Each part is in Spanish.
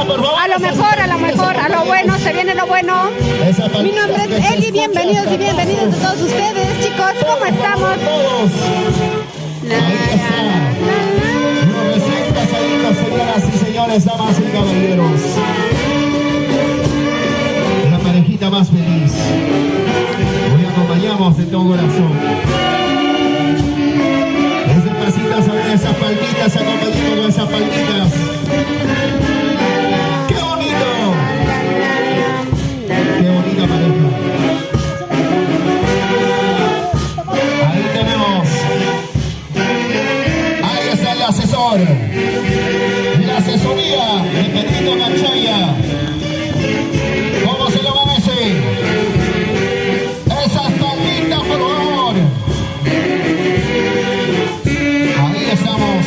por favor. A lo mejor, a lo bueno, se viene lo bueno. Mi nombre es Eli, bienvenidos y bienvenidos a todos ustedes, chicos, ¿cómo estamos? Recién casaditos, señoras y señores, damas y caballeros. La parejita más feliz. Hoy acompañamos de todo corazón. Ese pasito sobre esas palmitas, acompañamos con esas palmitas. ¡Qué bonito! ¡Qué bonita pareja! Ahí tenemos. Ahí está el asesor. La asesoría de Pedrito Ganchaya. ¿Cómo se lo merece? Esas palmitas, por favor. Ahí estamos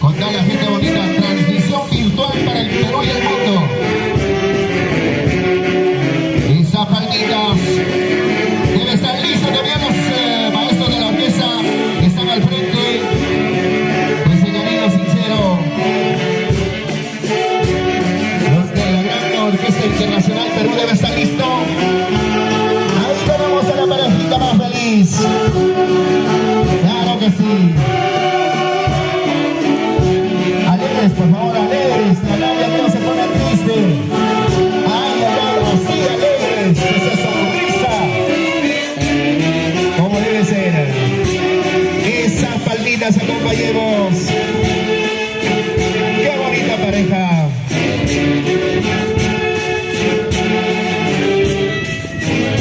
con toda la gente bonita. Transmisión virtual para el Perú y el mundo. Esas palmitas. Deben estar listos también los maestros de la orquesta que están al frente. Pues el cariño sincero. Los de la gran orquesta internacional Perú debe estar listo. Ahí tenemos a la parejita más feliz. Claro que sí. Alegres, por favor, alegres. Nadie que no se pone triste. Ay, alegres, sí, alegres. Esa sonrisa. Como debe ser. Esas palmitas, compañeros. Qué bonita pareja.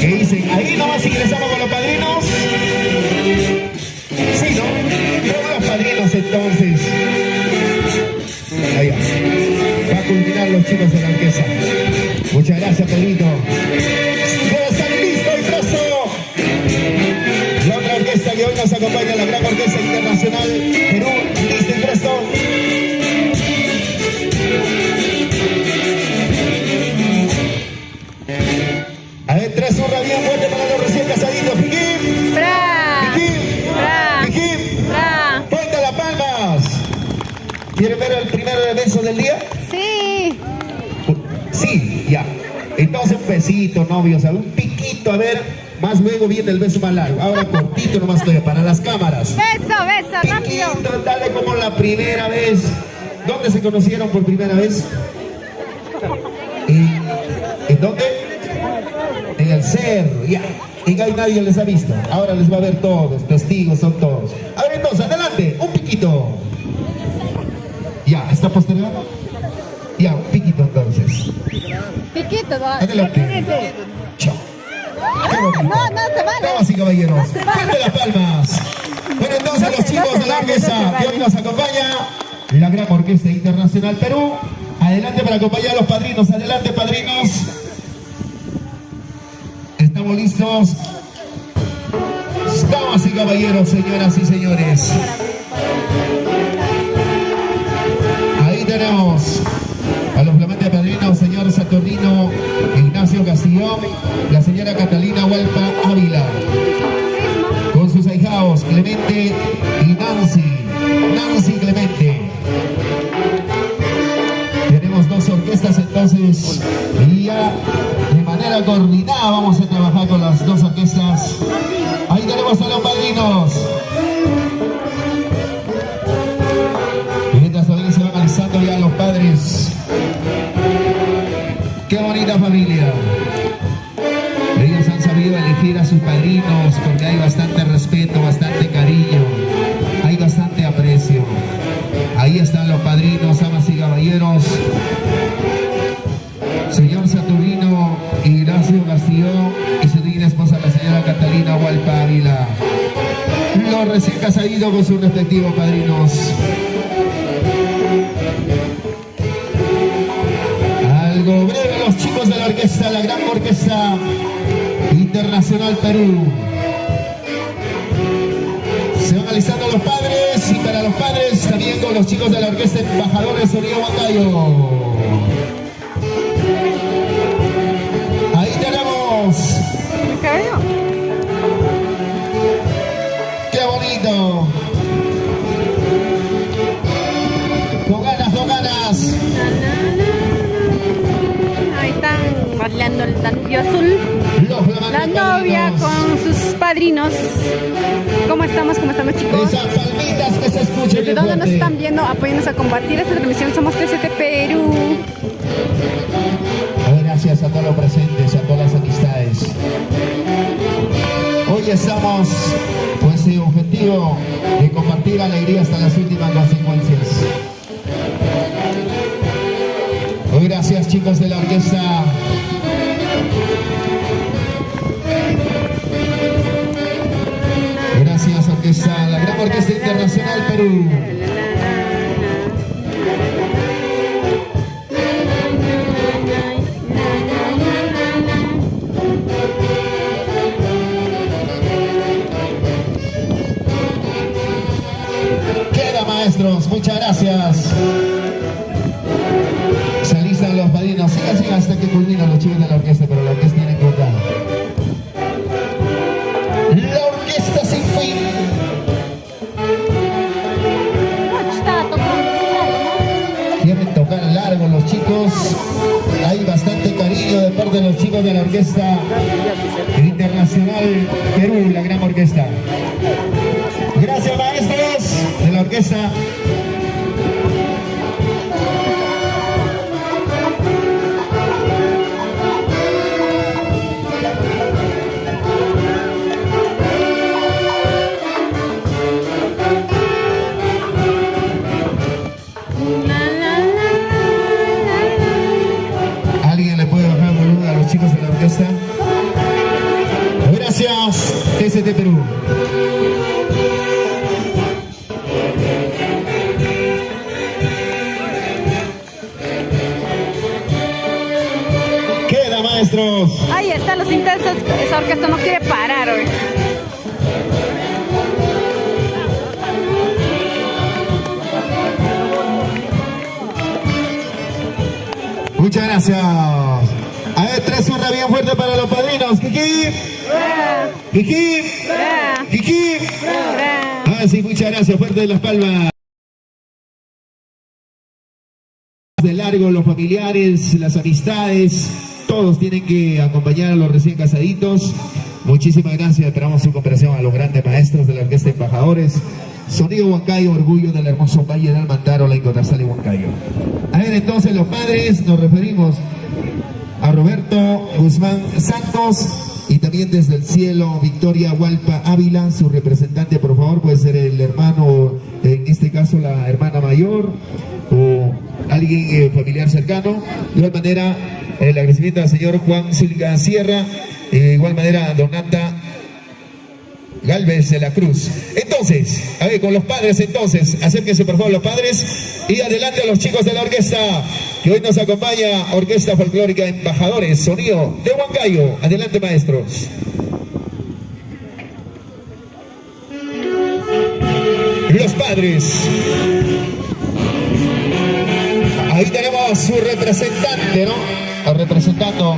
¿Qué dicen? Ahí nomás ingresamos con los padrinos. Sí, ¿no? Todos los padrinos entonces. Allá. Va a culminar los chicos de la orquesta. Muchas gracias, Pedrito. Debe estar listo y presto. La otra orquesta que hoy nos acompaña, la gran orquesta internacional Perú, listo y presto. A ver, tres zurras bien fuerte para los recién casaditos. Piquín. ¡Bra! Piquín. ¡Bra! Piquín. ¡Bra! Ponte las palmas. ¿Quieren ver el primer beso del día? Sí. Sí, ya. Entonces un besito, novios, un piquito, a ver. Más luego viene el beso más largo. Ahora cortito nomás estoy para las cámaras. Beso, rápido. Piquito, dale como la primera vez. ¿Dónde se conocieron por primera vez? ¿En dónde? En el cerro, ya. En ahí nadie les ha visto. Ahora les va a ver todos, testigos son todos. A ver entonces, adelante, un piquito. Ya, ¿está postergado? Ya, un piquito entonces. Piquito, va. Adelante. Chao. Qué bonito. No, se vale. Damas y caballeros, No se vale. fuerte las palmas. Bueno, entonces los chicos de la orquesta que hoy nos acompaña, la gran orquesta internacional Perú. Adelante para acompañar a los padrinos. Adelante, padrinos. ¿Estamos listos? Damas y caballeros, señoras y señores. Ahí tenemos a los flamantes padrinos, señor Saturnino Ignacio Castillón, la señora Catalina Hualpa Ávila, con sus ahijados Clemente y Nancy Clemente. Tenemos dos orquestas entonces y ya de manera coordinada vamos a trabajar con las dos orquestas. Ahí tenemos a los padrinos. Mientras todavía se van alistando ya los padres. Qué bonita familia. Ellos han sabido elegir a sus padrinos porque hay bastante respeto, bastante cariño, hay bastante aprecio. Ahí están los padrinos, damas y caballeros. Señor Saturnino Ignacio Castillón y su digna esposa, la señora Catalina Hualpa Ávila. Los recién casaditos con sus respectivos padrinos. Algo breve, los chicos de la orquesta, la gran orquesta internacional Perú. Se van alistando los padres y para los padres también con los chicos de la orquesta Embajadores Sonido Huancayo. Ahí tenemos. Qué bonito. Con ganas, con ganas. bailando el Danubio Azul. La novia con sus padrinos. ¿Cómo estamos? ¿Cómo estamos, chicos? Esas palmitas que se escuchen. ¿Desde dónde nos están viendo? Apóyennos a compartir esta transmisión. Somos TCT Perú. Gracias a todos los presentes, a todas las amistades. Hoy estamos con ese objetivo de compartir alegría hasta las últimas consecuencias. Hoy gracias, chicos de la orquesta. Gracias, orquesta, la Gran Orquesta Internacional Perú. Queda, maestros, muchas gracias. Se alistan los padrinos, sigan hasta que culminan los chicos de la orquesta, pero la orquesta tiene que contar. La orquesta sin fin. Quieren tocar largo los chicos. Hay bastante cariño de parte de los chicos de la Orquesta Internacional Perú, la Gran Orquesta. Gracias, maestros de la orquesta. Chicos de la orquesta, gracias, TCT Perú. Queda, maestros. Ahí están los intensos. Esa orquesta no quiere parar hoy. Muchas gracias. A ver, tres zurras bien fuerte para los padrinos. Kiki. Kiki. Kiki. Ah, sí, muchas gracias. Fuerte de las palmas. De largo, los familiares, las amistades, todos tienen que acompañar a los recién casaditos. Muchísimas gracias. Esperamos su cooperación a los grandes maestros de la Orquesta Embajadores. Sonido Huancayo, orgullo del hermoso Valle del Almantaro, la incontestable Huancayo. A ver, entonces, los padres, nos referimos a Roberto Guzmán Santos y también desde el cielo Victoria Hualpa Ávila, su representante, por favor, puede ser el hermano, en este caso la hermana mayor o alguien familiar cercano. De igual manera, el agradecimiento al señor Juan Silga Sierra, de igual manera Donata Galvez de la Cruz. Entonces, a ver, con los padres entonces, acérquense por favor los padres y adelante a los chicos de la orquesta que hoy nos acompaña, Orquesta Folclórica Embajadores, sonido de Huancayo. Adelante, maestros. Los padres. Ahí tenemos su representante, ¿no? Representando.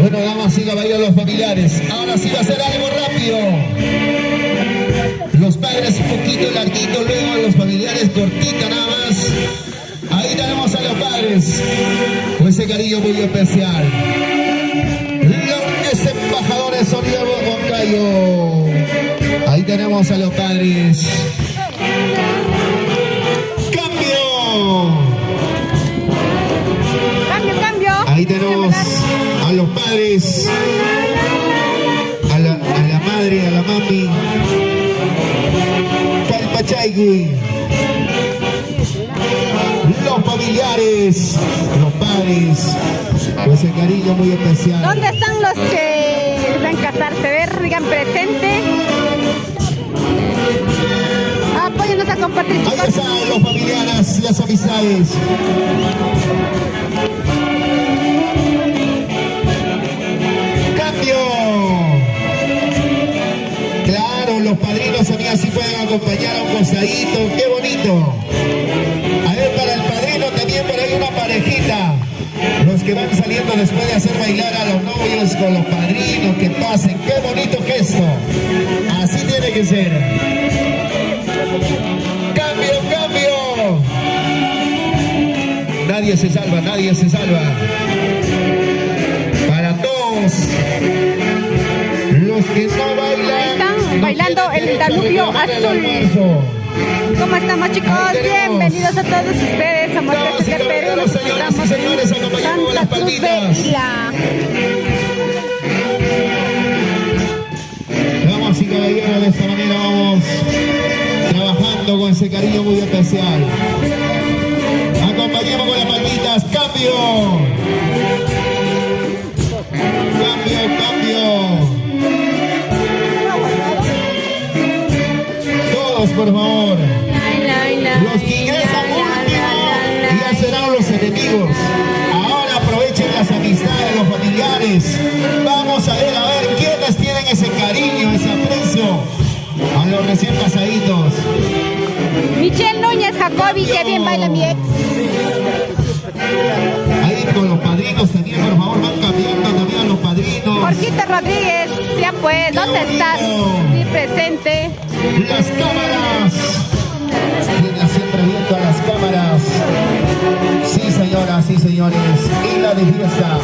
Bueno, damas y caballeros, los familiares. Ahora sí va a ser algo rápido. Los padres un poquito larguito, luego los familiares cortita nada más. Ahí tenemos a los padres con ese cariño muy especial. Los Embajadores, sonido de Huancayo. Ahí tenemos a los padres. ¡Cambio! ¡Cambio, cambio! Ahí tenemos a los padres, a la madre, a la mami. Palpachaygui. Los familiares, los padres, con ese cariño muy especial. ¿Dónde están los que van a casarse? Ver, digan presente. Apóyennos a compartir, chicos. Ahí están los familiares, las amistades. ¡Cambio! Claro, los padrinos también así pueden acompañar a un costadito. ¡Qué bonito! A ver, para el padrino también por ahí una parejita. Los que van saliendo después de hacer bailar a los novios con los padrinos, que pasen. ¡Qué bonito gesto! Así tiene que ser. ¡Cambio, cambio! nadie se salva, nadie se salva. Para todos los que no bailan. Están bailando el Danubio Azul. ¿Cómo estamos, chicos? Bienvenidos a todos ustedes. Somos desde Perú. Nos encontramos en Santa Cruz de Ila. Damas y caballeros, de esta manera vamos trabajando con ese cariño muy especial. Acompañemos con las palmitas. ¡Cambio! ¡Cambio, cambio! Todos, por favor. Los que ingresan último ya serán los enemigos. Ahora aprovechen las amistades, los familiares. Vamos a ver quiénes tienen ese cariño, ese aprecio a los recién casaditos. Michelle Núñez Jacobi, que bien baila mi ex. Ahí con los padrinos también, por favor, van cambiando también a los padrinos. Jorgito Rodríguez, ya pues, ¿dónde estás? Sí, presente. Las cámaras. Tienen siempre viendo a las cámaras. Sí, señoras, sí, señores. Isla de fiesta.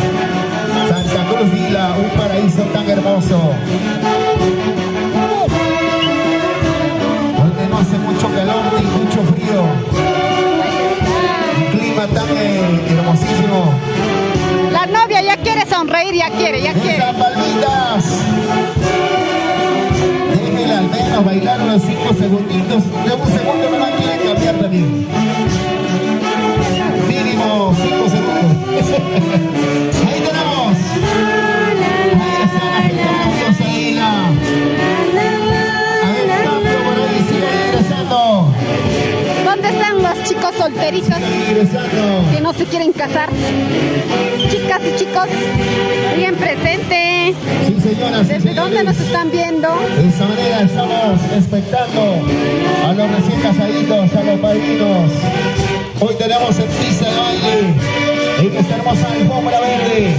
Santa Cruz de Ila, un paraíso tan hermoso. Donde no hace mucho calor ni mucho frío. Un clima tan hermosísimo. La novia ya quiere sonreír, ya quiere. Esas palmitas. Déjenla al menos bailar unos 5 segunditos. De un segundo no la quieren cambiar también. Mínimo 5 segundos. Ahí tenemos. Ahí están las novios Águila. A ver, cambio por ahí, sigue ingresando. ¿Dónde están los chicos solteritos que no se quieren casar? Chicas y chicos, bien presente. Sí, señoras. ¿Desde dónde nos están viendo? De esta manera estamos expectando a los recién casaditos, a los padrinos. Hoy tenemos en pista de baile en esta hermosa alfombra verde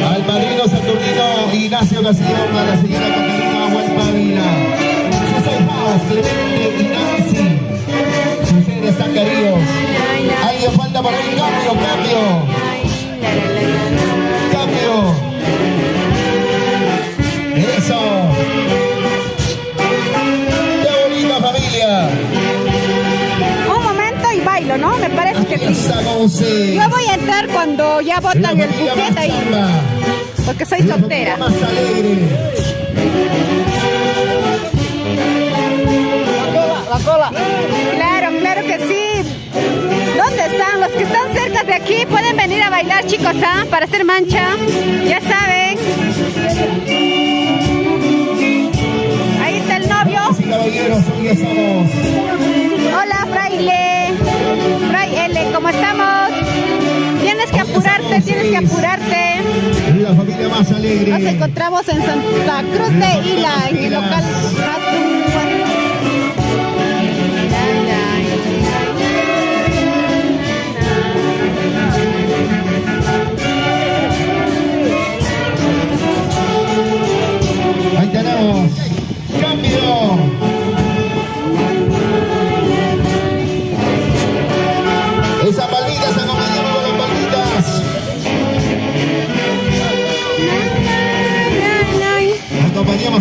al padrino saturnino Ignacio Castillón, a la señora Catalina Huelpavila, sus hijos Clemente y Nancy. Ustedes están queridos. Alguien falta por ahí. Cambio. Eso. Qué bonita familia. Un momento y bailo, ¿no? Me parece que sí. Yo voy a entrar cuando ya botan el buquete ahí, porque soy soltera. Más alegre. La cola. Claro que sí. ¿Dónde están? Los que están cerca de aquí pueden venir a bailar, chicos, ¿ah? Para hacer mancha. Ya saben. Ahí está el novio. Caballeros, hoy estamos. Hola, Fraile. Fraile, ¿cómo estamos? Tienes que apurarte. La familia más alegre. Nos encontramos en Santa Cruz de Ila, en el local Ahí tenemos. Cambio. Esas palmitas, acompañamos con las palmitas.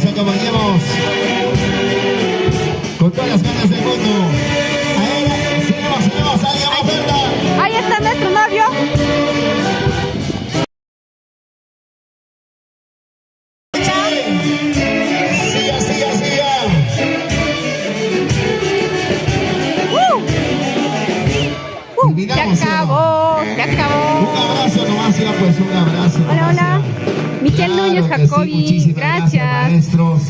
Acompañemos. Con todas las ganas del mundo. Seguimos, ahí vamos, Berta. Ahí está nuestro novio. Se acabó. Un abrazo nomás, ya pues, un abrazo. Hola. Michelle Núñez Jacobi, sí, gracias. Maestros.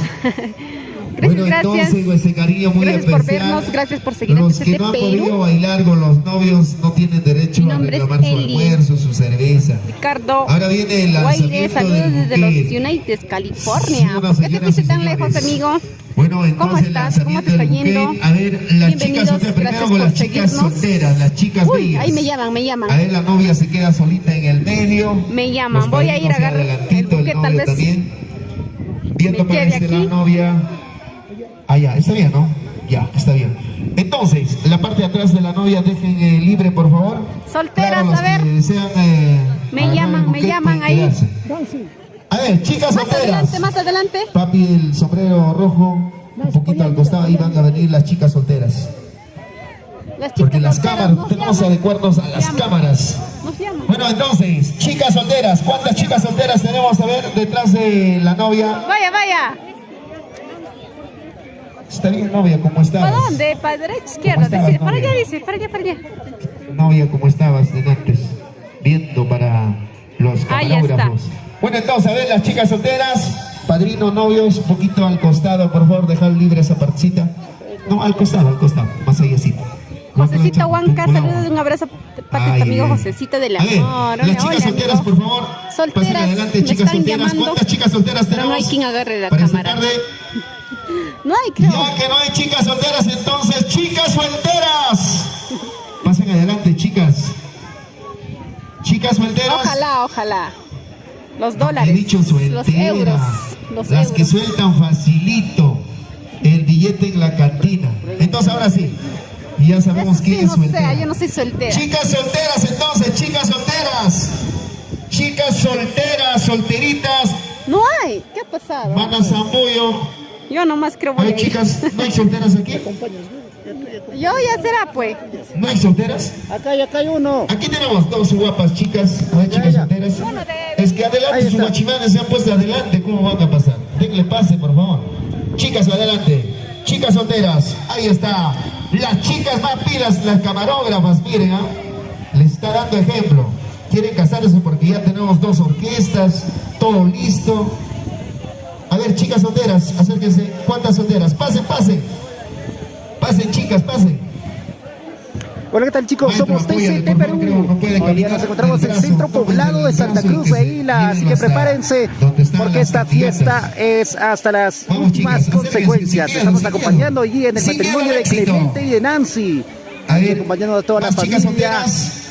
Gracias. Entonces, ese cariño muy gracias especial. Por vernos, gracias por seguirnos. Los que no han podido bailar con los novios no tienen derecho a reclamar su almuerzo, su cerveza. Ricardo. Ahora viene el lanzamiento. Saludos desde los United, California. Sí, ¿Por qué te fuiste tan lejos, amigo? Bueno, entonces, ¿cómo estás? ¿Cómo te está yendo? A ver, las chicas solteras, primero con las chicas solteras, las chicas bellas. Ahí me llaman. A ver, la novia se queda solita en el medio. Me llaman, voy a ir a agarrar el buque, tal vez. También. Viendo para la novia. Ah, ya, está bien, ¿no? Ya, está bien. Entonces, Entonces, la parte de atrás de la novia dejen libre, por favor. Solteras, claro, los a ver. que desean, Me llaman ahí. quedarse. A ver, chicas Más solteras. adelante, más adelante. Papi, el sombrero rojo, un poquito al costado, ahí van a venir las chicas solteras. Las chicas Porque las solteras cámaras, nos tenemos que llaman. adecuarnos a las Llaman. cámaras. Nos llaman. Bueno, entonces, chicas solteras, ¿cuántas chicas solteras tenemos a ver detrás de la novia? Vaya, vaya. Está bien, novia, ¿cómo estabas? ¿Para dónde? ¿Para derecha, izquierda? estabas, Decide. Para novia? allá, dice. Para allá, para allá. Novia, ¿cómo estabas de antes? Viendo para los Ahí camarógrafos. Bueno, entonces, a ver, las chicas solteras, padrino, novios, un poquito al costado, por favor, dejar libre esa partecita. No, al costado, más allácito. Josecito Huanca, saludos, un abrazo para tu amigo Josecito del A ver, amor. las chicas solteras, por favor, pasen Solteras, adelante, me chicas están solteras. llamando, ¿Cuántas chicas solteras pero no tenemos? hay quien agarre la para esta cámara. tarde? No hay, creo. Ya que no hay chicas solteras, entonces, chicas solteras. Pasen adelante, chicas. Chicas solteras. Ojalá, ojalá. Los He dólares, dicho los solteras. euros, los Las euros. que sueltan facilito el billete en la cantina. Entonces, ahora sí, ya sabemos Eso quién sí, es no soltera. sé, yo no soy soltera. Chicas solteras, entonces, chicas solteras. Chicas solteras, solteritas. No hay. ¿Qué ha pasado? Mana Zambuyo. Yo nomás creo A voy ver, a ir. chicas, ¿no hay solteras aquí? Yo ya será, pues. ¿No hay solteras? Acá hay uno. Aquí tenemos dos guapas chicas. ¿No hay chicas solteras? Uno de- Es que adelante Ahí sus está. guachimanes se han puesto adelante. ¿Cómo van a pasar? Denle pase, por favor. Chicas, adelante. Chicas solteras. Ahí está. Las chicas más pilas, las camarógrafas, miren, ¿ah? Les está dando ejemplo. Quieren casarse porque ya tenemos dos orquestas, todo listo. A ver, chicas solteras, acérquense. ¿Cuántas solteras? Pasen, pasen. Pasen, chicas, pasen. Hola, ¿qué tal, chicos? Maestro, Somos apóyale, TCT por favor, creo, no Perú. puede Hoy día caminar nos encontramos del en el brazo, centro tómale poblado de el Santa brazo Cruz y de que Isla. se Así que lleven hasta prepárense, donde están porque las esta candidatas. fiesta es hasta las Vamos, chicas, últimas acérquense, consecuencias. sin Estamos miedo, sin acompañando miedo. allí en el Sin matrimonio miedo al de éxito. Clemente y de Nancy. A ver, Acompañando a toda la más chicas familia. solteras.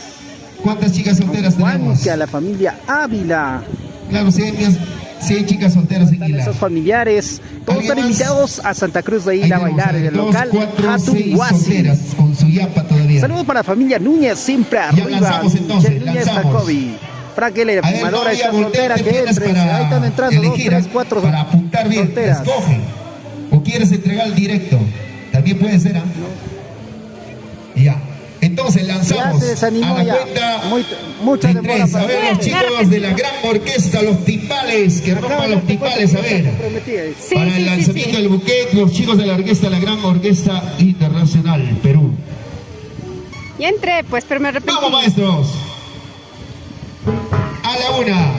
¿Cuántas chicas solteras tenemos? Juanca, la familia Ávila. Claro, si hay chicas solteras en Están Isla. esos familiares. Todos ¿Alguien están más? invitados a Santa Cruz de Ahí Isla a tenemos, bailar en el 2, local 4, 6 Hatuwasi. solteras con su yapa todavía. Saludos para la familia Núñez, siempre arriba. lanzamos entonces, Michelle Núñez, lanzamos. Jacobi. Frank L, A ver, fumadora, novia, está soltera, voltea, te que tienes entre. para Ahí están entrando dos, elegir, tres, cuatro para apuntar bien, solteras. escoge. O quieres entregar el directo, también puede ser, ¿ah? Ya. Entonces Ya lanzamos se desanimó a la ya. cuenta Mucha de demora 3. A para ver, los chicos de la gran orquesta, los timbales, que rompan los timbales, a ver. Sí, Para el sí, sí, lanzamiento sí. del buquet, los chicos de la orquesta, la gran orquesta internacional, Perú. Ya entré, pues, pero me repetí. Vamos, maestros. A la una.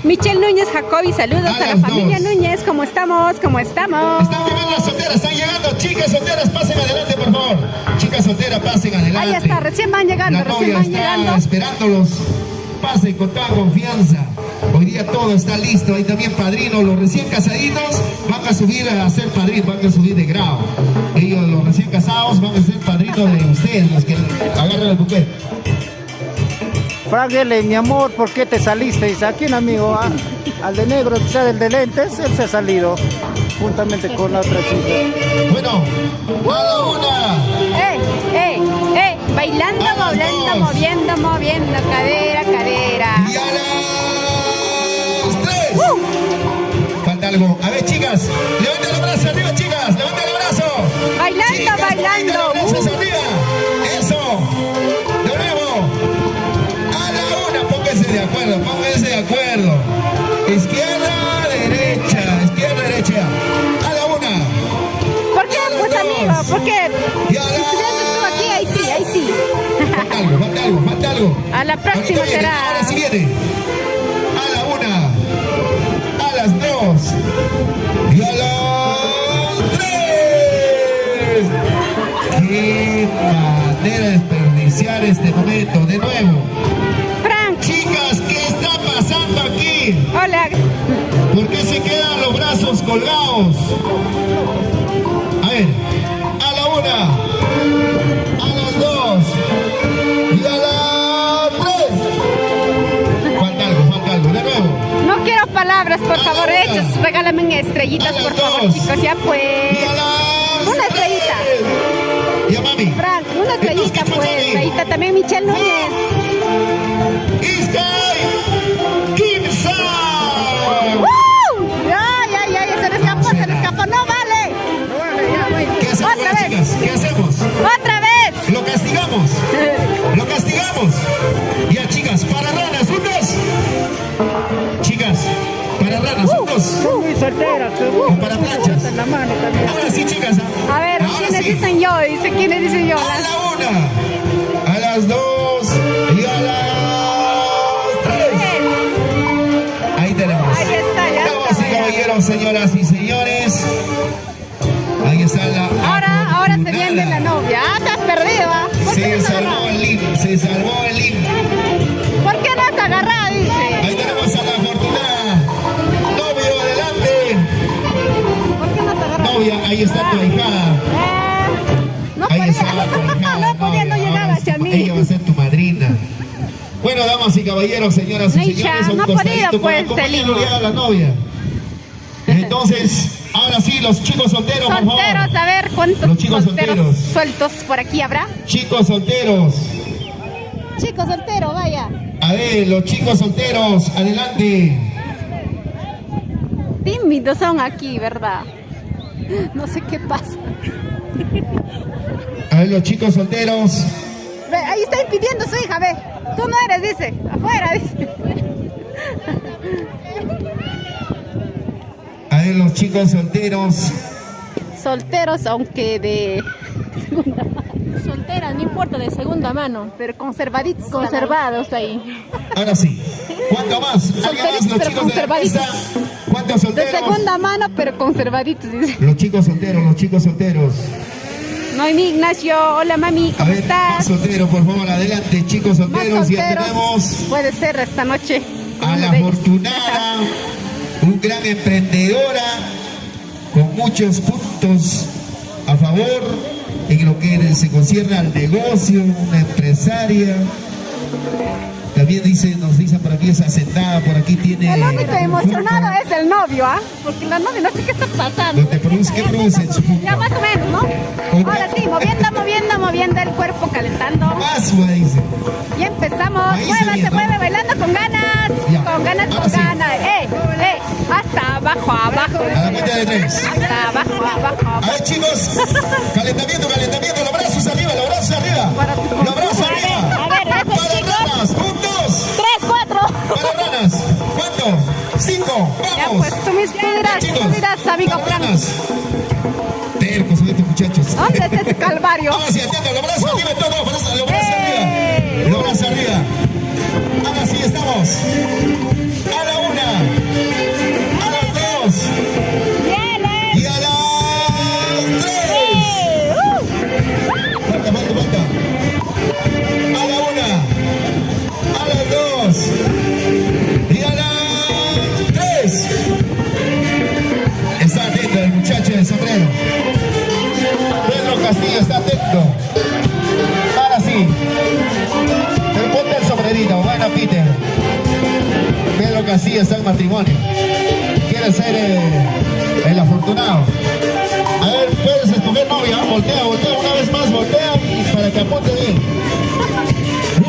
Michelle Núñez, Jacobi, saludos A a la las familia dos. Núñez. ¿Cómo estamos? ¿Cómo estamos? Están llegando las solteras, están llegando. Chicas solteras, pasen adelante, por favor. Chicas solteras, pasen adelante. Ahí está, recién van llegando, La recién novia van está llegando. esperándolos. Pasen con toda confianza. Hoy día todo está listo. Hay también padrinos. Los recién casaditos van a subir a ser padrinos, van a subir de grado. Ellos, los recién casados, van a ser padrinos de ustedes, los que agarran el buquet. Frank L, mi amor, ¿por qué te saliste? Dice, ¿a quién, amigo? Al de negro, que sea del de lentes, él se ha salido. Juntamente con la otra chica. Bueno, a la una. Bailando, A las bailando, dos. moviendo, cadera, cadera. Y a las 3. Falta algo. A ver, chicas, levanten los brazos arriba, chicas. Levanten el brazo. Bailando, Chicas, bailando. levanten los brazos arriba. Eso. De nuevo. A la una. Pónganse de acuerdo, pónganse de acuerdo. Izquierda, derecha. A la una. ¿Por qué, pues, amigo? ¿Por qué? Y a Si estuvieses tú aquí, ahí sí. Falta algo. A la próxima Ahorita viene, será. ahora sí viene. A la una. A las 2. Y a las 3. Qué manera de desperdiciar este momento. De nuevo. Frank, Chicas, ¿qué está pasando aquí? hola. ¿Por qué se quedan los brazos colgados? A ver, a la una, a las 2 y a las 3. Falta algo, de nuevo. No quiero palabras, por A la favor, una. hechos. Regálame estrellitas, A las por favor, dos. chicos. Ya pues. Y a las Una estrellita. 3. Ya, mami. Mami. Frank, una estrellita Entonces, pues. Mami. Ahí está también Michelle Núñez. Iskay Kimsang. ¡Woo! Ya, se le escapó, no vale. ¿Qué hacemos Otra ahora, vez. chicas? ¿Qué hacemos? Otra vez. Lo castigamos. Lo castigamos. Ya, chicas, para ranas, unos. Chicas, para ranas, unos. Son muy solteras. O para planchas. En la mano también. Ahora sí, chicas. A ver, ahora ¿quiénes sí. dicen yo? Dice, ¿quiénes dicen yo? A la una, a las dos y a las tres. Ahí tenemos. Ahí está, ya Damas está, y ya. caballeros, señoras y señores. Ahora Ahora se viene la novia. Ah, te has perdido, ¿ah? ¿Por qué Se no has salvó agarrado? el lim, se salvó el lim. ¿Por qué no has agarrado? Dice. Ahí tenemos a la afortunada. Novio, adelante. ¿Por qué no has agarrado? Novia, ahí está tu ahijada. No Ahí podía, está tu ahijada. no podía, no novia. llegaba Ahora hacia mí. ella va a ser tu madrina. Bueno, damas y caballeros, señoras y Neisha, señores, un no ha podido, costadito pues, para Selim. acompañar a la novia. Entonces, ahora sí, los chicos solteros, por favor. Solteros, a ver, ¿cuántos Los chicos solteros solteros. sueltos por aquí habrá? Chicos solteros. Chicos solteros, vaya. A ver, los chicos solteros, adelante. Tímidos son aquí, ¿verdad? No sé qué pasa. A ver, los chicos solteros. Ve, ahí está impidiendo su hija, ve. Tú no eres, dice. Afuera, dice. A ver, los chicos solteros. Solteros, aunque de segunda mano. Solteras, no importa, de segunda mano. Pero conservaditos. Conservados ahí. Ahora sí. ¿Cuánto más? ¿Alguien más? Solteritos, Los pero chicos de la conservaditos. mesa. ¿Cuántos De solteros? segunda mano, pero conservaditos, dice. Los chicos solteros, los chicos solteros. Noemí Ignacio, hola mami, A ¿cómo ver, más estás? solteros, por favor, adelante, chicos Más solteros. Ya solteros. tenemos Puede ser esta noche. a uno la de ellos. afortunada, un gran emprendedora con muchos puntos a favor en lo que se concierne al negocio, una empresaria. También nos dicen por aquí, es asentada, por aquí tiene... El único emocionado es el novio, ¿ah? Porque la novia no sé qué está pasando. Donde produce, ¿qué produce en su punto? Ya más o menos, ¿no? Ahora sí, moviendo el cuerpo, calentando. Más, me dice. Y empezamos. Ahí se Muévase, viene, ¿no? mueve, bailando con ganas. Ya. Con ganas, Ahora con sí. ganas. Hasta abajo, abajo. A la cuenta de tres. Hasta abajo, abajo. A ver, chicos, calentamiento, los brazos arriba, los brazos arriba. Los brazos arriba. A ver, esos Para chicos. ranas, 1, 2. 3, 4. Para ranas, ¿cuánto? 5, Ya, vamos. pues tú dirás, amigo para Frank. ranas. Tercos son estos muchachos. ¿Dónde está ese calvario? Ahora sí, atento, los brazos arriba, todos, los brazos arriba. Los brazos arriba. Ahora sí, estamos. A la una, a las dos Viene. y a las tres. Falta. A la una, a las dos y a las tres. Está atento el muchacho del sombrero. Pedro Castillo está atento. Ahora sí. Pero ponte el sombrerito, bueno, Peter. Pedro Castillo está en matrimonio. Quiere ser el afortunado. A ver, puedes escoger novia. Voltea una vez más, voltea y para que apunte bien.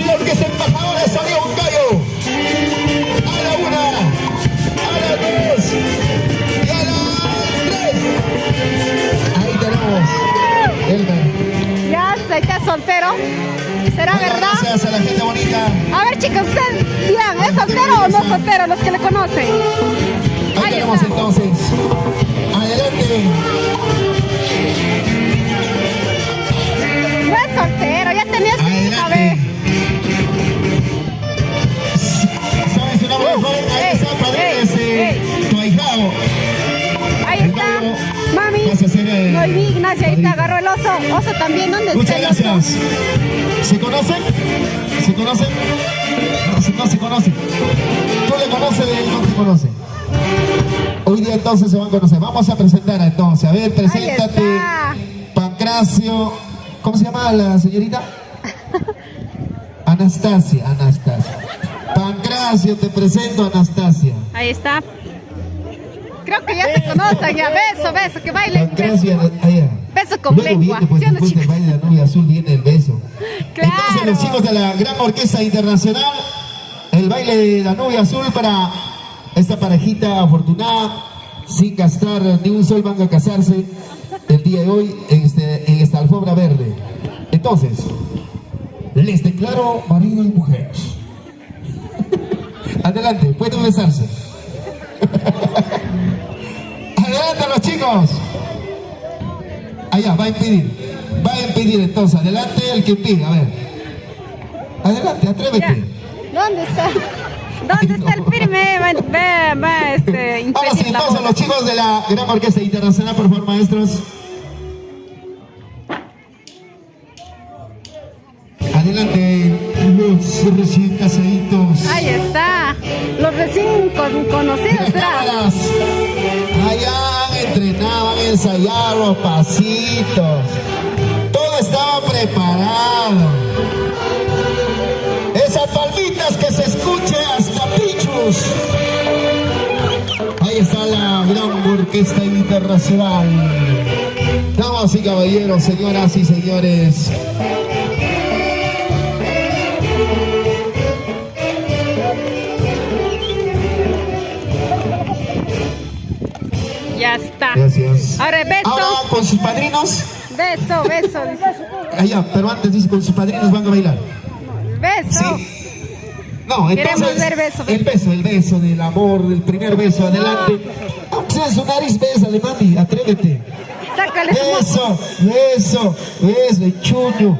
Los que se embajadores salió un gallo. A la una, a las dos y a las tres. Ahí tenemos Elmer. Ya está soltero. ¿Será Bueno, verdad? gracias a la gente bonita. A ver, chicos, ustedes digan, ¿es soltero o no soltero? Los que le conocen. Ahí tenemos está. entonces. Adelante. No es soltero, ya tenía su hija, Adelante. ve. ¿Sabes su nombre, joven? Ahí está, padre, tu ahijado. Ahí El está. novio Mami. pasa a ser el Noemí Ignacia, ahí te padrino. agarró el oso. Oso también, ¿dónde Muchas está el oso? gracias. ¿Se conocen? ¿Se conocen? No se conocen. ¿Tú le conoces de él? No te conoce. Hoy día entonces se van a conocer. Vamos a presentar entonces. A ver, preséntate. está. Pancracio. ¿Cómo se llama la señorita? Anastasia. Pancracio, te presento a Anastasia. Ahí está. Creo que ya se conocen, ya. Beso, que bailen. Pancracio, allá. beso con Luego lengua. viene, pues, ¿Sí o no, después del chicos? baile de la novia azul viene el beso. Claro. Entonces los chicos de la Gran Orquesta Internacional, el baile de la novia azul para esta parejita afortunada, sin gastar ni un sol, van a casarse el día de hoy en esta alfombra verde. Entonces, les declaro marido y mujer. Adelante, pueden besarse. Adelante los chicos. Allá, va a impedir entonces. Adelante el que impide, a ver. Adelante, atrévete. ¿Dónde está? ¿Dónde está el firme? Va Ahora sí, impedir la entonces boda. los chicos de la Gran Orquesta Internacional, por favor, maestros. Adelante, los recién casaditos. Ahí está. Los recién conocidos, ¿será? Cámaras. Allá entrenaban, ensayaban los pasitos. Todo estaba preparado. Esas palmitas que se escuche hasta Pichus. Ahí está la Gran Orquesta Internacional. Damas y caballeros, señoras y señores. Ya está. Gracias. Ahora beso. Ahora con sus padrinos. Beso, beso. Allá, pero antes dice con sus padrinos van a bailar. Beso. Sí. No, Queremos entonces ver beso. el beso del amor, el primer beso, adelante. Aunque sea en su nariz, bésale, mami, atrévete. Sácale su moco. Beso, chuño.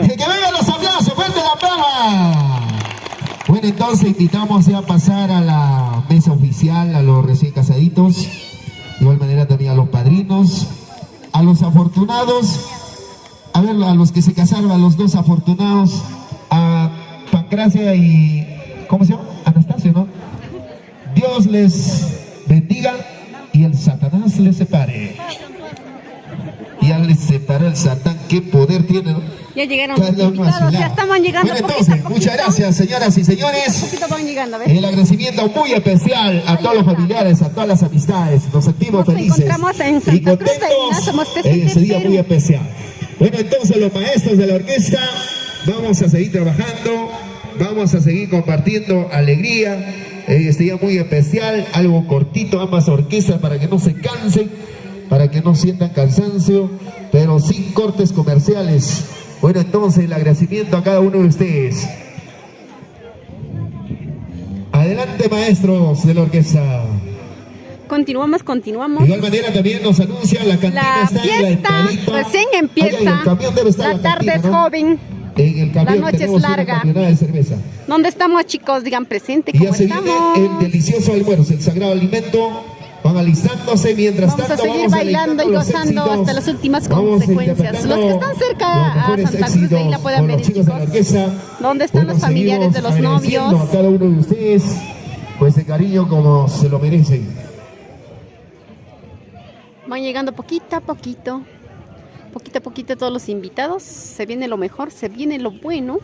Que vengan los aplausos, fuerte la palma. Bueno, entonces invitamos ya a pasar a la mesa oficial, a los recién casaditos, de igual manera también a los padrinos, a los afortunados, a ver, a los que se casaron, a los dos afortunados, a Pancracia y, ¿cómo se llama? Anastasio, ¿no? Dios les bendiga y el Satanás les separe. Ya les separó el Satán, qué poder tiene, ¿no? Ya llegaron Cada los uno a su invitados, ya lado. estamos llegando. Bueno, poquito entonces, a poquito. muchas gracias, señoras y señores. Poquito van llegando, ¿ves? El agradecimiento muy especial a todos los familiares, a todas las amistades. Nos sentimos Nos felices encontramos en y Santa Cruz de contentos Ignacio, Mostecete, en este día Perú. muy especial. Bueno, entonces los maestros de la orquesta, vamos a seguir trabajando, vamos a seguir compartiendo alegría en este día muy especial, algo cortito, ambas orquestas para que no se cansen, para que no sientan cansancio, pero sin cortes comerciales. Bueno, entonces el agradecimiento a cada uno de ustedes. Adelante, maestros de la orquesta. Continuamos. De igual manera también nos anuncia la cantina La está en la fiesta entradita. recién Ay, empieza. el camión debe estar La en tarde cantina, es ¿no? joven. En el camión La noche es tenemos una larga. camionada de cerveza. ¿Dónde estamos, chicos? Digan presente, Y ¿cómo ya se estamos? viene el delicioso almuerzo, el sagrado alimento. Van alistándose mientras Vamos a tanto. seguir bailando y alentando los gozando éxitos. hasta las últimas Vamos consecuencias. interpretando Los que están cerca los a mejores Santa Cruz de Isla pueden éxitos con venir, los chicos de la chicos. orquesta. ¿Dónde están los familiares de los seguimos agradeciendo novios? a cada uno de ustedes, pues de cariño como se lo merecen. Van llegando poquito a poquito. Poquito a poquito todos los invitados. Se viene lo mejor, se viene lo bueno.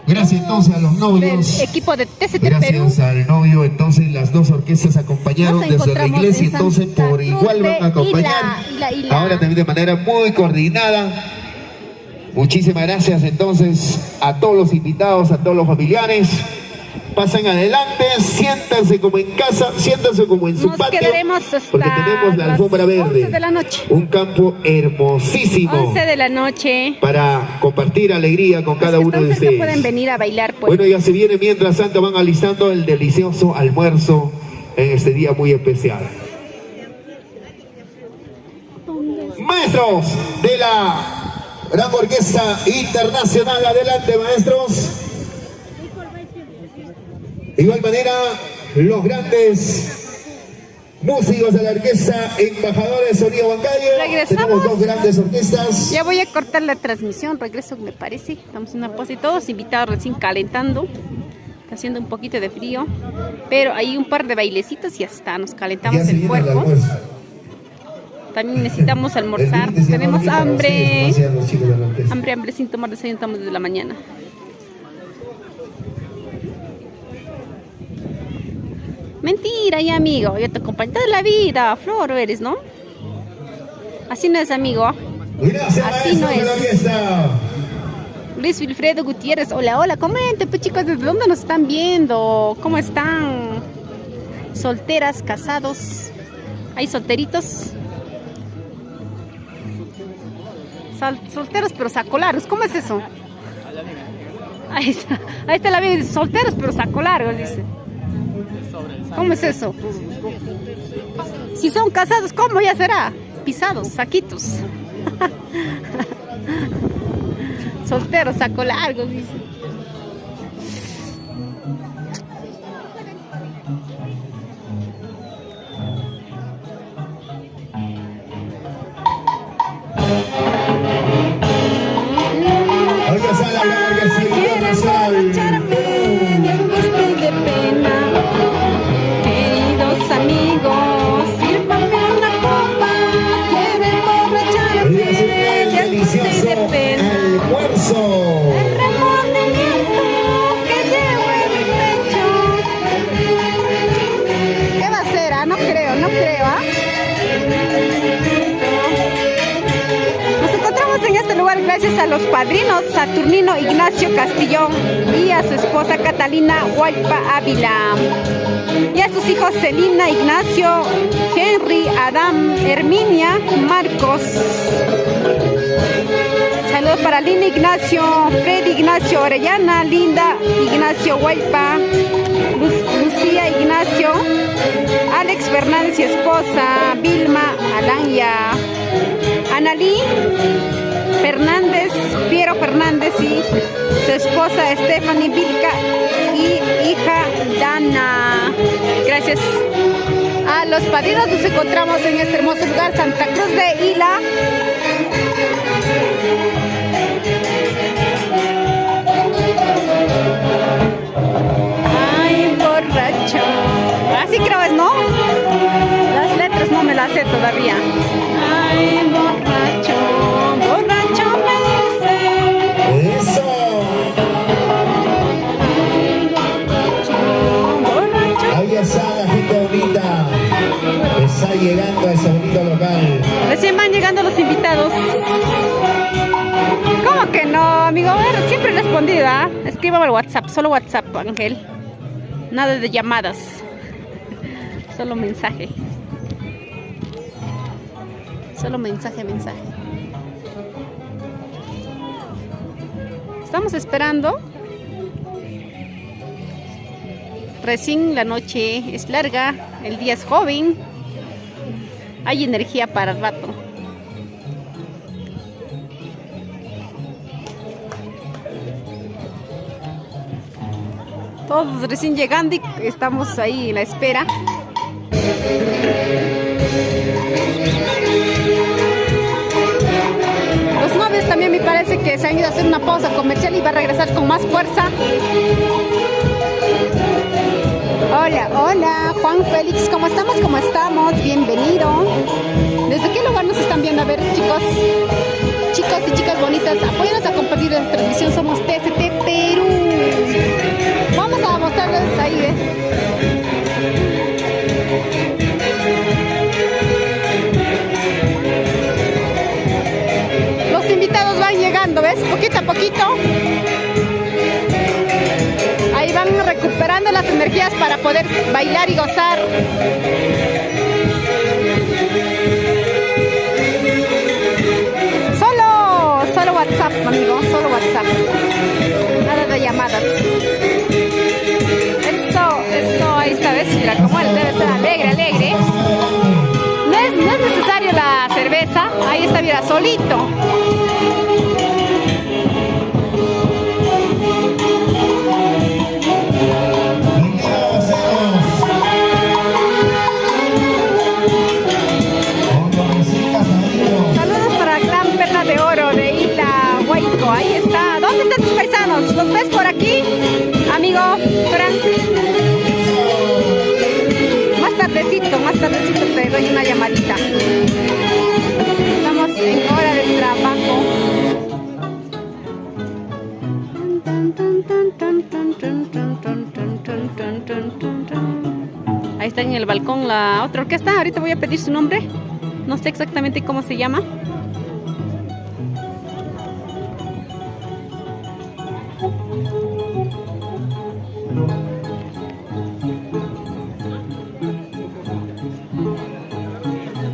Gracias entonces a los novios. Del equipo de TCT Perú. Gracias al novio, entonces las dos orquestas acompañaron Nos desde la encontramos iglesia, en entonces Santa por Cruz igual van a de acompañar. Ila. Ahora también de manera muy coordinada. Muchísimas gracias entonces a todos los invitados, a todos los familiares. Pasen adelante, siéntanse como en casa, siéntanse como en su Nos patio. quedaremos hasta porque tenemos la las alfombra 11 verde. de la noche. Un campo hermosísimo 11 de la noche. para compartir alegría con cada Los que uno de están cerca ustedes. pueden venir a bailar, pues. Bueno, ya se viene, mientras tanto van alistando el delicioso almuerzo en este día muy especial. Maestros de la Gran Orquesta Internacional, adelante, maestros. De igual manera, los grandes músicos de la orquesta, embajadores de sonido bancario. Regresamos. Tenemos dos grandes orquestas. Ya voy a cortar la transmisión, regreso me parece. Estamos en una pausa y todos invitados recién calentando. Está haciendo un poquito de frío, pero hay un par de bailecitos y ya está, nos Ya calentamos se el viene cuerpo. almuerzo. También necesitamos almorzar, El brindis ya no tenemos viene para hambre. ustedes, como hacían los chicos de la orquesta. Hambre sin tomar desayuno, estamos desde la mañana. Mentira, ya amigo, yo te acompaño toda la vida, Flor eres, ¿no? Así no es, amigo. Gracias, Así no maestros de la es. fiesta. Luis Wilfredo Gutiérrez, hola, hola, comenten, pues chicos, ¿desde dónde nos están viendo? ¿Cómo están? Solteras, casados, ¿hay solteritos? Solteros pero sacolargos, ¿cómo es eso? Ahí está la vida, dice, solteros pero sacolargos, dice. ¿Cómo es eso? Si son casados, ¿cómo ya será? Pisados, saquitos. Solteros, sacolargos, dice. Oiga, sala, oiga, sí, Quieren emborracharme de angustia y de pena. Queridos amigos, sírvanme una copa. Quieren emborracharme oiga, sí, de el angustia y delicioso de pena. almuerzo. El remordimiento que llevo en mi pecho. ¿Qué va a ser? Ah, no creo, no creo, ¿ah? Nos encontramos en este lugar gracias a los padrinos Saturnino Ignacio Castillón y a su esposa Catalina Huaypa Ávila. Y a sus hijos Celina, Ignacio, Henry, Adam, Herminia, Marcos. Saludos para Linda Ignacio, Freddy Ignacio Orellana, Linda Ignacio Huaypa, Lucía Ignacio, Alex Fernández y esposa, Vilma Alanya, Analí Fernández, Piero Fernández y su esposa Stephanie Vilca y hija Dana. Gracias a los padrinos nos encontramos en este hermoso lugar, Santa Cruz de Ila. Ay, borracho. Así creo es, ¿no? Las letras no me las sé todavía. Ay, borracho, borracho me dice. Eso. Borracho. Ahí está la gente bonita. Está llegando a ese bonito local. Recién van llegando los invitados. ¿Cómo que no, amigo? A ver, siempre he respondido, ¿ah? Escríbame al WhatsApp, solo WhatsApp, Ángel. Nada de llamadas. Solo mensaje. Solo mensaje. Estamos esperando. Recién la noche es larga, el día es joven. Hay energía para el rato. Todos recién llegando y estamos ahí en la espera. Los novios también me parece que se han ido a hacer una pausa comercial y va a regresar con más fuerza. Hola, hola, Juan Félix, ¿cómo estamos? ¿Cómo estamos? Bienvenido. ¿Desde qué lugar nos están viendo? A ver, chicos y chicas bonitas, apóyanos a compartir la transmisión. Somos TST Perú. Vamos a mostrarles ahí, ¿eh? Los invitados van llegando, ¿ves? Poquito a poquito. Ahí van recuperando las energías para poder bailar y gozar. Solo WhatsApp, amigo, solo WhatsApp. Nada de llamadas. Eso, ahí está, ¿ves? Mira cómo él debe estar alegre. No es necesario la cerveza, ahí está, mira, solito. Saludos para Clan Perla de Oro de Isla Huayco, ahí está. ¿Dónde están tus paisanos? ¿Los ves por aquí, amigo Frank? Más tardecito te doy una llamadita. Estamos en hora de trabajo. en el balcón la otra orquesta. Ahorita voy a pedir su nombre. No sé exactamente cómo se llama.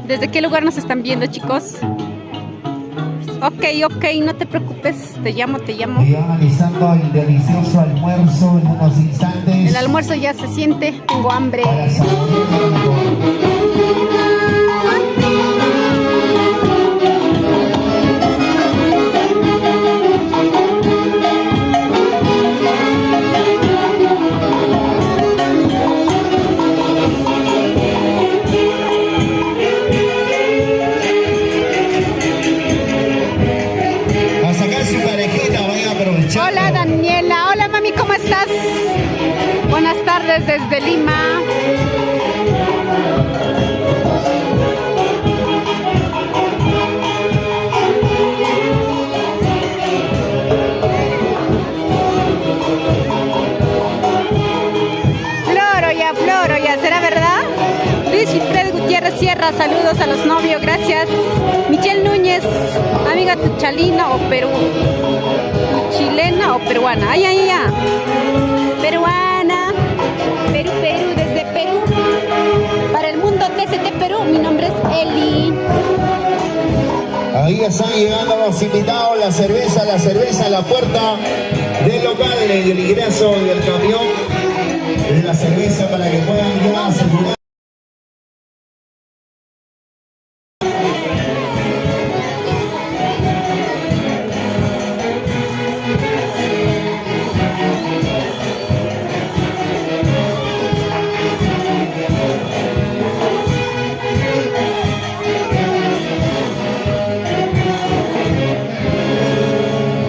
¿Desde qué lugar nos están viendo, chicos? Ok, no te preocupes, te llamo. Y analizando el delicioso almuerzo en unos instantes. El almuerzo ya se siente, tengo hambre. Para saborearlo. Hola Daniela, hola mami, ¿cómo estás? Buenas tardes desde Lima. Floro ya, ¿será verdad? Luis Wilfredo Gutiérrez Sierra, saludos a los novios, gracias. Michelle Núñez, amiga tuchalina o Perú. Chilena o peruana. Ay. Peruana. Perú, desde Perú. Para el mundo TCT Perú, mi nombre es Eli. Ahí están llegando los invitados, la cerveza a la puerta del local, el ingreso del camión de la cerveza para que puedan ya asegurar.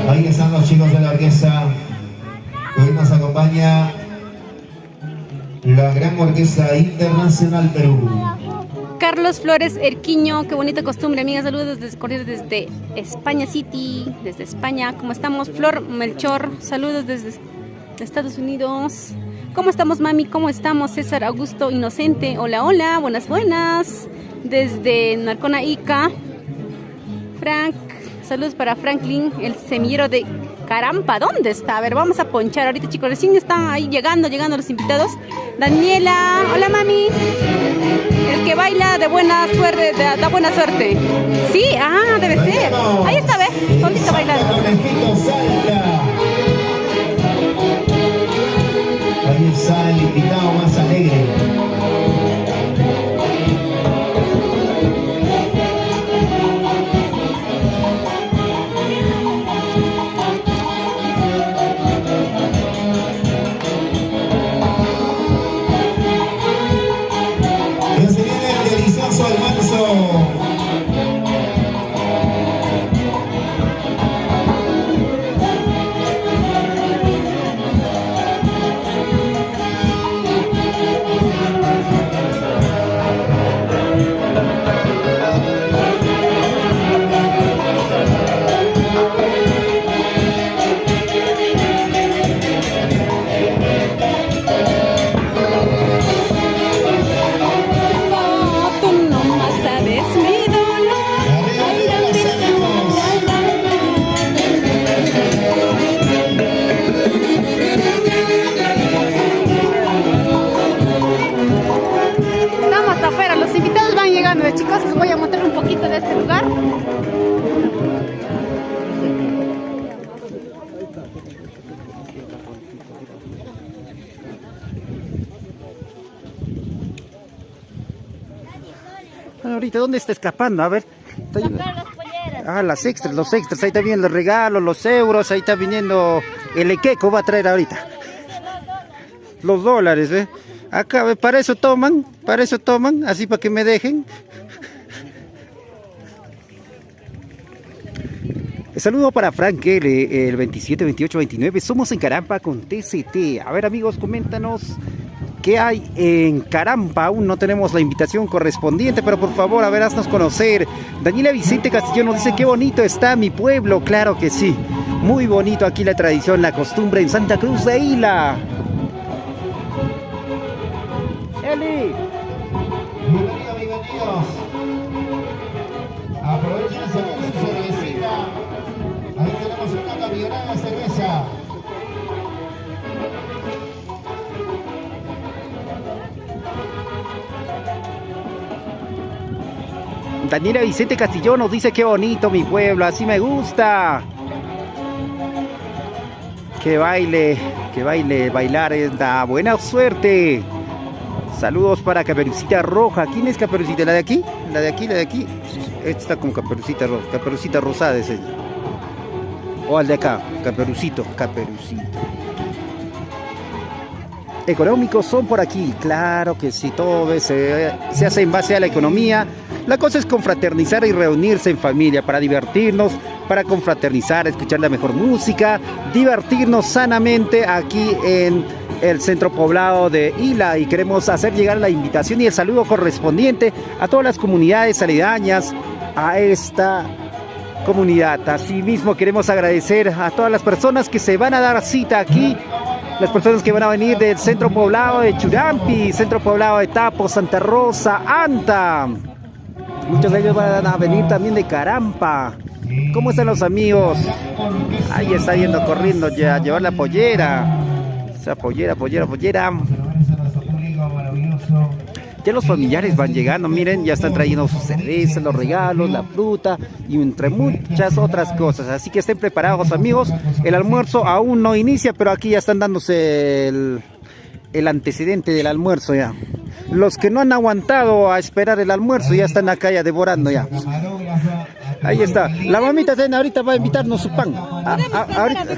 Ahí están los chicos de la orquesta. Hoy nos acompaña la Gran Orquesta Internacional Perú. Carlos Flores Erquiño, qué bonita costumbre, amigas, saludos desde España City, desde España. ¿Cómo estamos? Flor Melchor, saludos desde Estados Unidos. ¿Cómo estamos, mami? ¿Cómo estamos? César Augusto Inocente, hola, buenas. Desde Narcona Ica. Frank, saludos para Franklin, el semillero de Carampa. ¿Dónde está? A ver, vamos a ponchar ahorita, chicos. Recién están ahí llegando los invitados. Daniela, hola mami. El que baila de buena suerte, da buena suerte. Sí, debe ser. Ahí está, ¿ves? Solita bailando. Ahí está el invitado más alegre. Chicos, les voy a mostrar un poquito de este lugar. Ahorita, ¿dónde está escapando? A ver. Las extras, los extras. Ahí está viniendo los regalos, los euros. Ahí está viniendo el equeco. Va a traer ahorita los dólares, ¿eh? Acá, ¿ve? Para eso toman, así para que me dejen. Saludo para Frank L, el 27, 28, 29. Somos en Carampa con TCT. A ver, amigos, coméntanos qué hay en Carampa. Aún no tenemos la invitación correspondiente, pero por favor, a ver, haznos conocer. Daniela Vicente Castillo nos dice: qué bonito está mi pueblo. Claro que sí, muy bonito aquí la tradición, la costumbre en Santa Cruz de Ila. Eli. Bienvenidos, bienvenidos. Aprovechen su cervecita. Ahí tenemos una camionada de cerveza. Daniela Vicente Castillón nos dice qué bonito mi pueblo, así me gusta. Que baile, bailar es da buena suerte. Saludos para Caperucita Roja. ¿Quién es Caperucita? ¿La de aquí? ¿La de aquí? ¿La de aquí? Esta está con Caperucita Roja. Caperucita Rosada es ella. O al de acá, Caperucito. Económicos son por aquí, claro que sí, todo se hace en base a la economía. La cosa es confraternizar y reunirse en familia para divertirnos, para confraternizar, escuchar la mejor música, divertirnos sanamente aquí en el centro poblado de Ila, y queremos hacer llegar la invitación y el saludo correspondiente a todas las comunidades aledañas a esta comunidad. Asimismo queremos agradecer a todas las personas que se van a dar cita aquí, las personas que van a venir del centro poblado de Churampi, centro poblado de Tapo, Santa Rosa, Anta. Muchos de ellos van a venir también de Carampa. ¿Cómo están los amigos? Ahí está yendo corriendo ya a llevar la pollera. Esa pollera. Ya los familiares van llegando, miren, ya están trayendo sus cervezas, los regalos, la fruta y entre muchas otras cosas. Así que estén preparados, amigos. El almuerzo aún no inicia, pero aquí ya están dándose el antecedente del almuerzo ya. Los que no han aguantado a esperar el almuerzo ya están acá ya devorando ya. Ahí está. La mamita Tena ahorita va a invitarnos su pan. Ahorita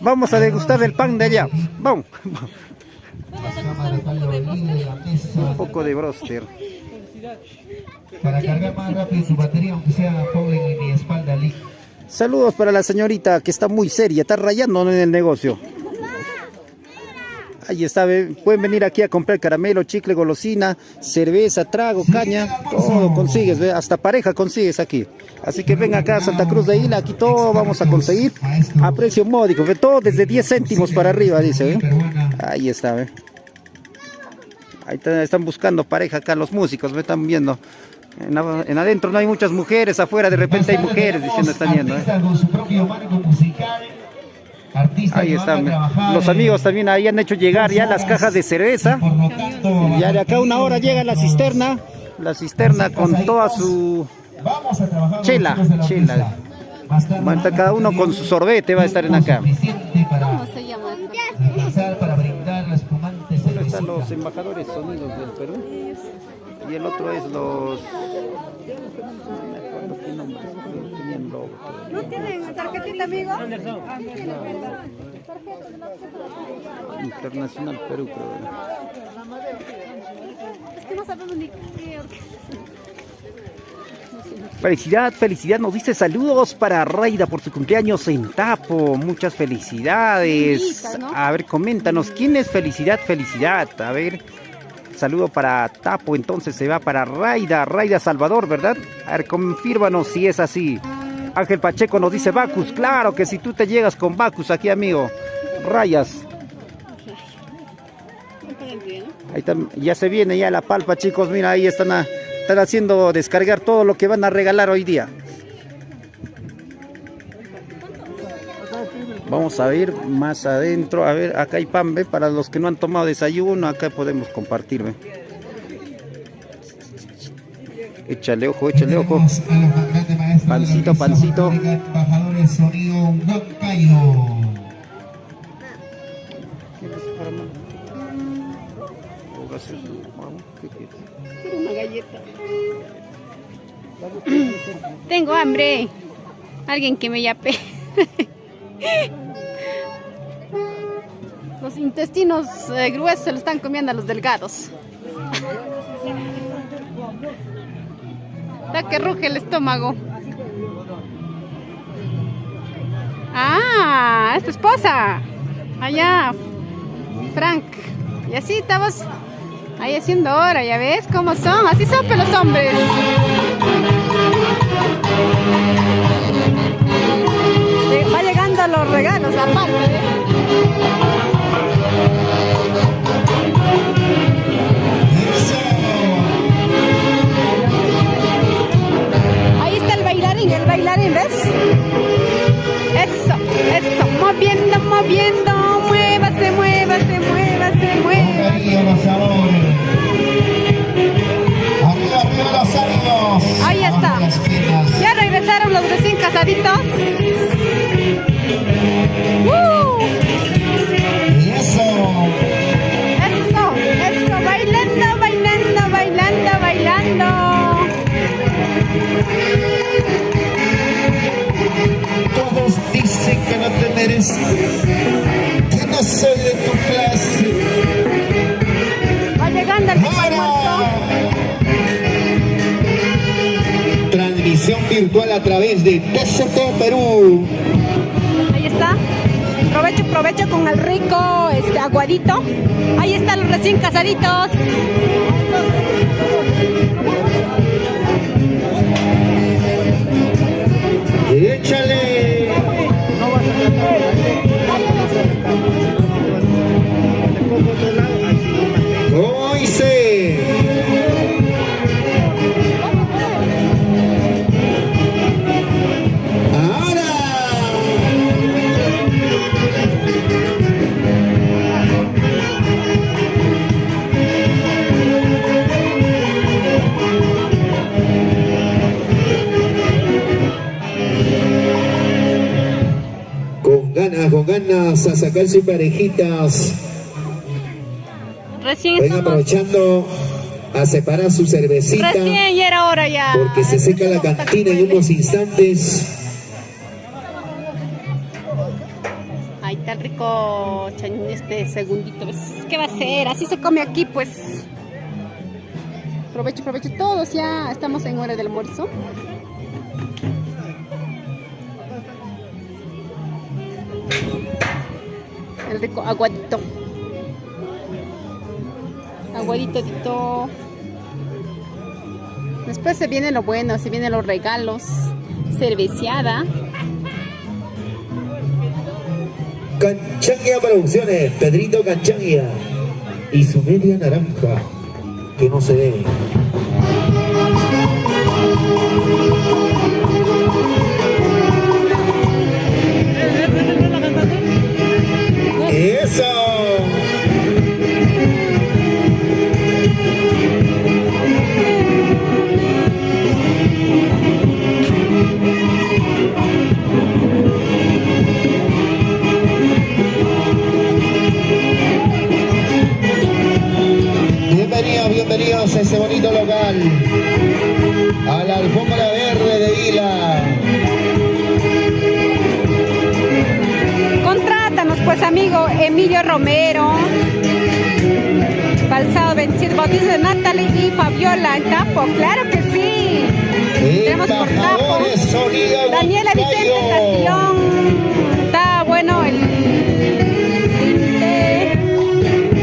vamos a degustar el pan de allá. Vamos. Un poco de broster. Para cargar más rápido su batería, aunque sea pobre en mi espalda. Saludos para la señorita que está muy seria, está rayando en el negocio. Ahí está, pueden venir aquí a comprar caramelo, chicle, golosina, cerveza, trago, caña, todo consigues, ¿ve? Hasta pareja consigues aquí. Así que ven acá a Santa Cruz de Ila, aquí todo vamos a conseguir a precio módico, ¿ve? Todo desde 10 céntimos para arriba, dice, ¿ve? Ahí está, ¿ve? Ahí están buscando pareja acá los músicos, ¿ve? Están viendo. En adentro no hay muchas mujeres, afuera de repente hay mujeres diciendo están yendo, ¿eh? Ahí están, los amigos también ahí han hecho llegar ya las cajas de cerveza. Ya de acá a una hora llega la cisterna con toda su chela. Va a estar cada uno con su sorbete, va a estar en acá. ¿Cómo se llama esto? Uno están los embajadores sonidos del Perú y el otro es los... ¿No tienen tarjetita, amigo? Internacional Perú, creo. Es que no sabemos ni qué. Felicidad, nos dice saludos para Raida por su cumpleaños en Tapo. Muchas felicidades. A ver, coméntanos, ¿quién es Felicidad? A ver, saludo para Tapo, entonces se va para Raida Salvador, ¿verdad? A ver, confírmanos si es así. Ángel Pacheco nos dice Bacus, claro que si tú te llegas con Bacus aquí, amigo. Rayas. Ahí está, ya se viene ya la palpa, chicos, mira, ahí están haciendo descargar todo lo que van a regalar hoy día. Vamos a ver más adentro, a ver, acá hay pan, ¿ve? Para los que no han tomado desayuno, acá podemos compartir, ¿ve? Échale ojo. Pancito. Embajadores Sonido Huancayo. Quiero una galleta. Tengo hambre. Alguien que me yape. Los intestinos gruesos se lo están comiendo a los delgados. Está que ruge el estómago. Ah, es tu esposa. Allá, Frank. Y así estabas ahí haciendo hora, ya ves cómo son. Así son los hombres. Va llegando los regalos, aparte. transmisión virtual a través de TCT Perú. Ahí está. Provecho, provecho con el rico aguadito. Ahí están los recién casaditos. ¡Échale! ¿Cómo dice? ¡Ahora! Con ganas a sacarse parejitas. Recién Venga, estamos. aprovechando a separar su cervecita. Recién ya era hora ya. Porque se seca la cantina en unos instantes. Ahí está el rico segundito. ¿Ves? ¿Qué va a ser? Así se come aquí, pues. Provecho, provecho. Todos ya estamos en hora del almuerzo. El rico aguadito. Aguadito. Después se viene lo bueno, se vienen los regalos. Cerveciada. Canchangia Producciones, Pedrito Canchangia y su media naranja, que no se debe. ¡Eso! Bienvenidos a ese bonito local, a la alfombra verde de Hila. Contrátanos pues, amigo Emilio Romero. Balsado 27, bautizo de Natalie y Fabiola en Tapo, claro que sí. Tenemos por Tapo. Daniela Vicente Castillón. Está bueno el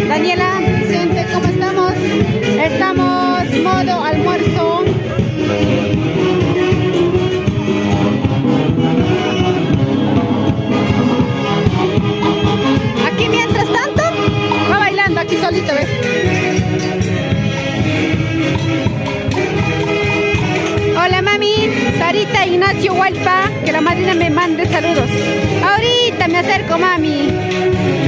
Daniela Vicente, ¿cómo estamos? Estamos modo almuerzo. Aquí mientras tanto va bailando aquí solito, ¿ves? Hola mami, Sarita Ignacio Hualpa, que la madrina me mande saludos. Ahorita me acerco, mami.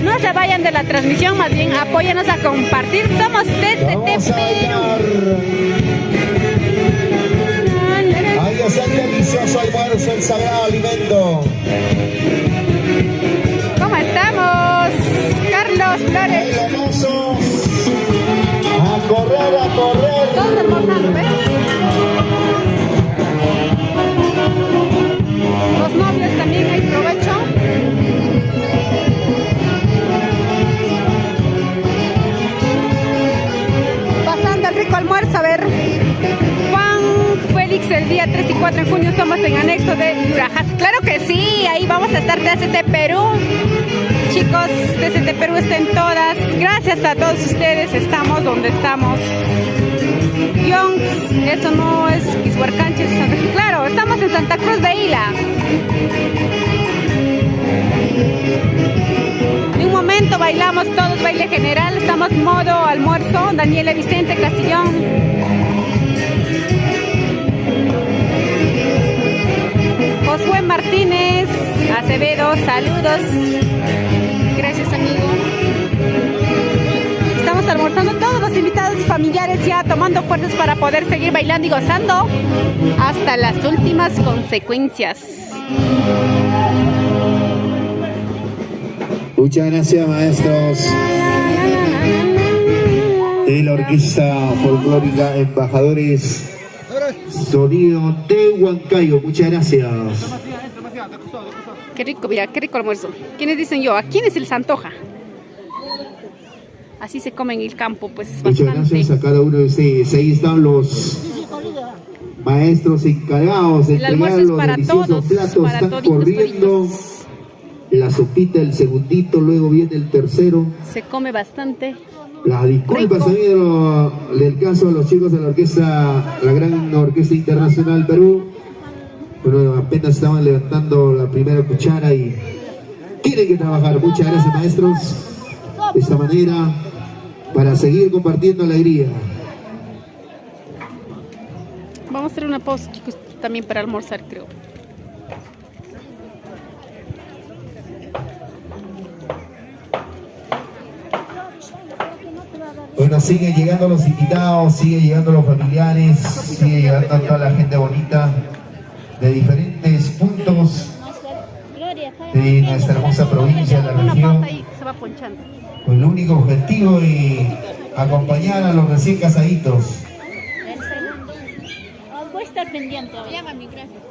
No se vayan de la transmisión, más bien apóyanos a compartir. Somos TCT Perú. Ahí está el delicioso almuerzo, el sagrado alimento. ¿Cómo estamos? Carlos Flores. Ahí hermoso. A correr, a correr. Todos almorzando, ¿ves? Los novios también hay provecho. Pasando el rico almuerzo, a ver. Juan Félix, el día 3 y 4 de junio somos en anexo de Yurajas. Claro que sí, ahí vamos a estar TCT Perú. Chicos, TCT Perú está en todas. Gracias a todos ustedes, estamos donde estamos. Youngs, eso no es Quishuarcanche, claro, estamos en Santa Cruz de Hila. En un momento bailamos todos, baile general, estamos modo almuerzo. Daniela Vicente Castillón. Josué Martínez Acevedo, saludos. Gracias, amigo. Estamos almorzando todos los invitados familiares, ya tomando fuerzas para poder seguir bailando y gozando hasta las últimas consecuencias. Muchas gracias, maestros. De la Orquesta Folclórica Embajadores Sonido de Huancayo. Muchas gracias. Qué rico, mira, qué rico almuerzo. ¿Quiénes dicen yo? ¿A quiénes se les antoja? Así se come en el campo, pues Muchas bastante. gracias a cada uno de ustedes. Ahí están los maestros encargados de El almuerzo entregar es los para deliciosos todos, platos para están toditos, corriendo. toditos. La sopita, el segundito, luego viene el tercero. Se come bastante. Las disculpas Rico. también del caso de los chicos de la orquesta, la gran orquesta internacional Perú. Bueno, apenas estaban levantando la primera cuchara y tienen que trabajar. Muchas gracias, maestros, de esta manera, para seguir compartiendo alegría. Vamos a hacer una pausa, chicos, también para almorzar, creo. Bueno, siguen llegando los invitados, siguen llegando los familiares, sigue llegando toda la gente bonita de diferentes puntos de nuestra hermosa provincia, de la Una región, pausa y se va ponchando. con el único objetivo de acompañar a los recién casaditos. Voy a estar pendiente. Llámame, gracias.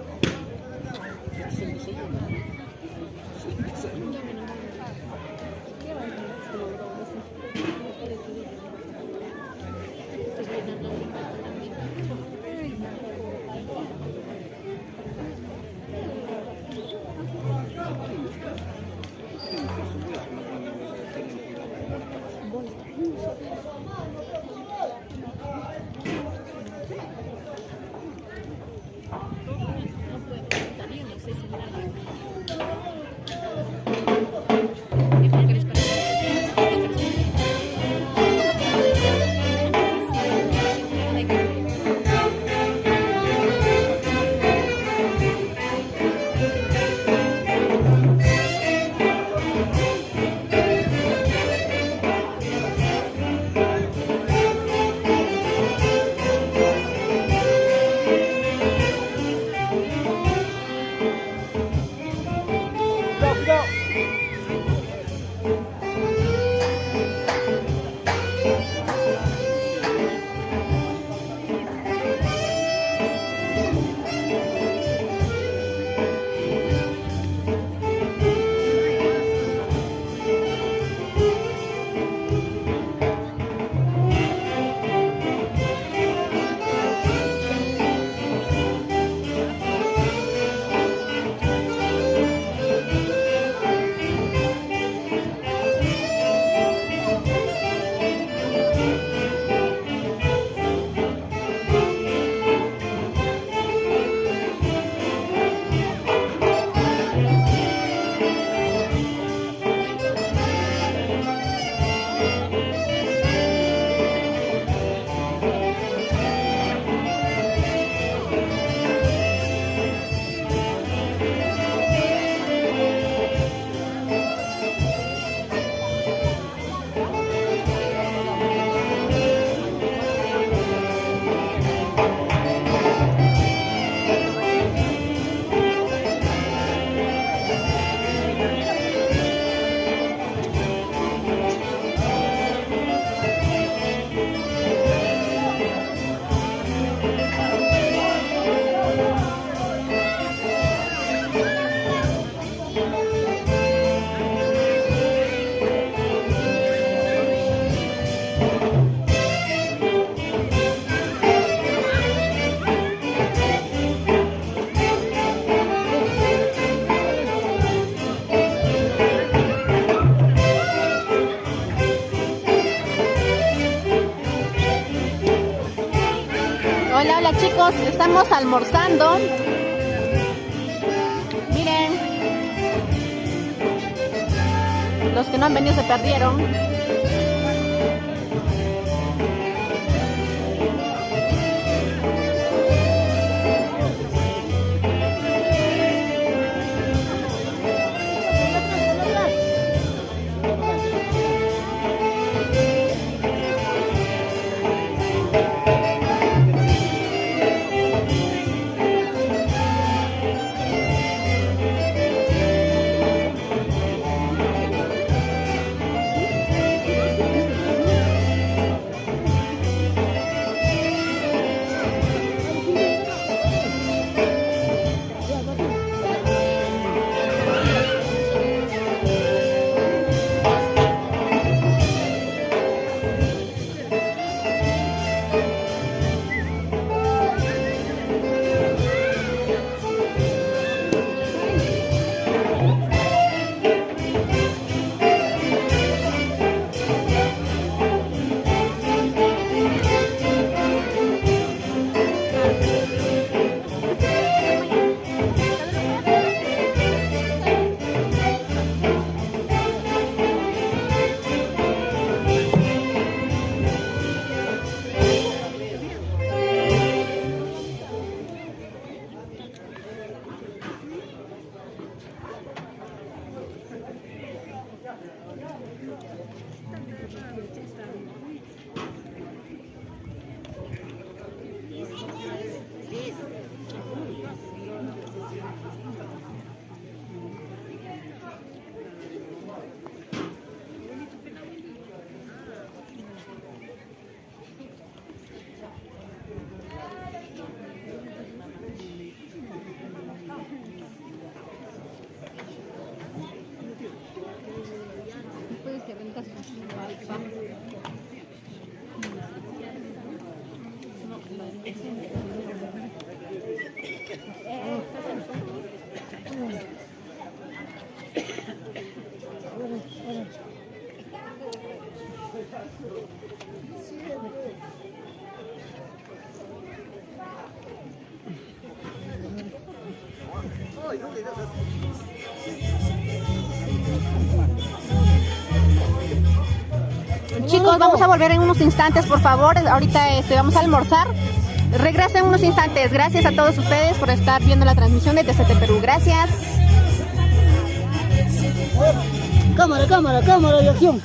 Hola, hola chicos, estamos almorzando. Miren, los que no han venido se perdieron. Chicos, vamos a volver en unos instantes, por favor. Ahorita vamos a almorzar. Regresen en unos instantes. Gracias a todos ustedes por estar viendo la transmisión de TCT Perú. Gracias. Cámara, cámara, cámara de acción.